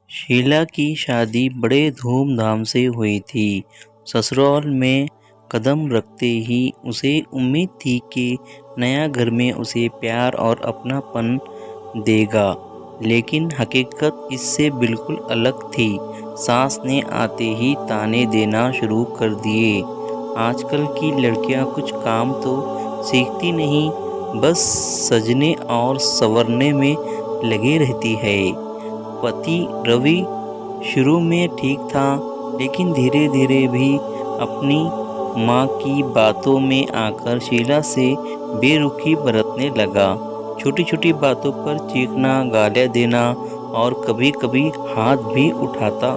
शीला की शादी बड़े धूमधाम से हुई थी। ससुराल में कदम रखते ही उसे उम्मीद थी कि नया घर में उसे प्यार और अपनापन देगा, लेकिन हकीकत इससे बिल्कुल अलग थी। सास ने आते ही ताने देना शुरू कर दिए। आजकल की लड़कियां कुछ काम तो सीखती नहीं, बस सजने और संवरने में लगी रहती है। पति रवि शुरू में ठीक था, लेकिन धीरे धीरे भी अपनी माँ की बातों में आकर शीला से बेरुखी बरतने लगा। छोटी छोटी बातों पर चीखना, गालियाँ देना और कभी कभी हाथ भी उठाता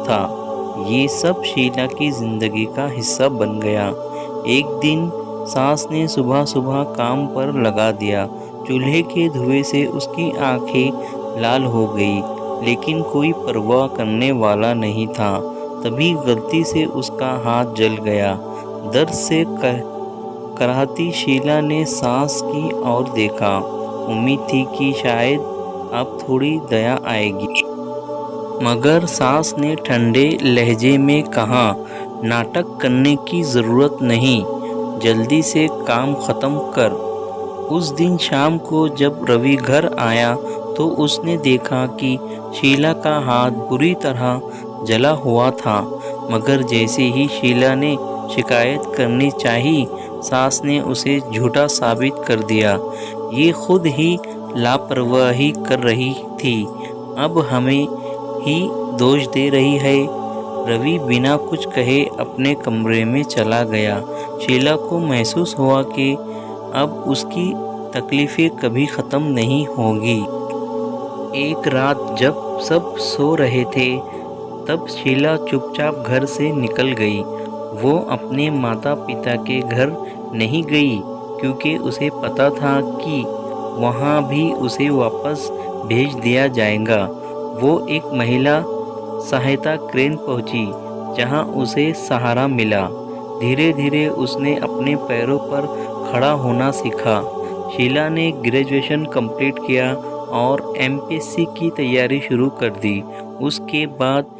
था। ये सब शीला की जिंदगी का हिस्सा बन गया। एक दिन सास ने सुबह सुबह काम पर लगा दिया। चूल्हे के धुएं से उसकी आंखें लाल हो गई, लेकिन कोई परवाह करने वाला नहीं था। तभी गलती से उसका हाथ जल गया। दर्द से कराहती शीला ने सास की ओर देखा। उम्मीद थी कि शायद अब थोड़ी दया आएगी, मगर सास ने ठंडे लहजे में कहा, नाटक करने की ज़रूरत नहीं, जल्दी से काम ख़त्म कर। उस दिन शाम को जब रवि घर आया तो उसने देखा कि शीला का हाथ बुरी तरह जला हुआ था। मगर जैसे ही शीला ने शिकायत करनी चाही, सास ने उसे झूठा साबित कर दिया। ये खुद ही लापरवाही कर रही थी, अब हमें ही दोष दे रही है। रवि बिना कुछ कहे अपने कमरे में चला गया। शीला को महसूस हुआ कि अब उसकी तकलीफ़ें कभी ख़त्म नहीं होगी। एक रात जब सब सो रहे थे, तब शीला चुपचाप घर से निकल गई। वो अपने माता पिता के घर नहीं गई, क्योंकि उसे पता था कि वहाँ भी उसे वापस भेज दिया जाएगा। वो एक महिला सहायता केंद्र पहुँची, जहाँ उसे सहारा मिला। धीरे धीरे उसने अपने पैरों पर खड़ा होना सीखा। शीला ने ग्रेजुएशन कंप्लीट किया और एमपीएससी की तैयारी शुरू कर दी। उसके बाद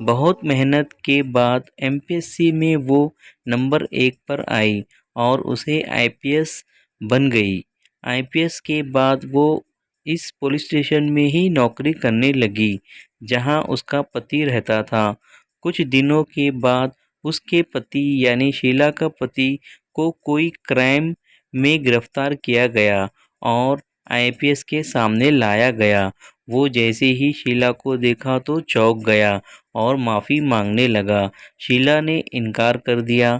बहुत मेहनत के बाद एमपीएससी में वो नंबर 1 पर आई और उसे आईपीएस बन गई। आईपीएस के बाद वो इस पुलिस स्टेशन में ही नौकरी करने लगी, जहां उसका पति रहता था। कुछ दिनों के बाद उसके पति यानी शीला का पति को कोई क्राइम में गिरफ्तार किया गया और आईपीएस के सामने लाया गया। वो जैसे ही शीला को देखा तो चौंक गया और माफ़ी मांगने लगा। शीला ने इनकार कर दिया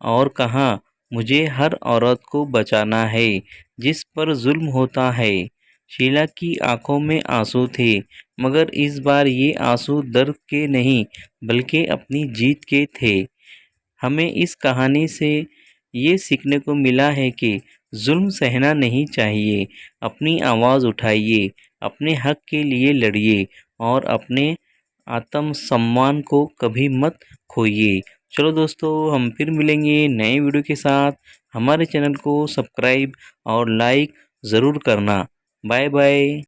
और कहा, मुझे हर औरत को बचाना है जिस पर जुल्म होता है। शीला की आंखों में आंसू थे, मगर इस बार ये आंसू दर्द के नहीं, बल्कि अपनी जीत के थे। हमें इस कहानी से ये सीखने को मिला है कि जुल्म सहना नहीं चाहिए। अपनी आवाज़ उठाइए, अपने हक के लिए लड़िए और अपने आत्मसम्मान को कभी मत खोइए। चलो दोस्तों, हम फिर मिलेंगे नए वीडियो के साथ। हमारे चैनल को सब्सक्राइब और लाइक ज़रूर करना। Bye bye.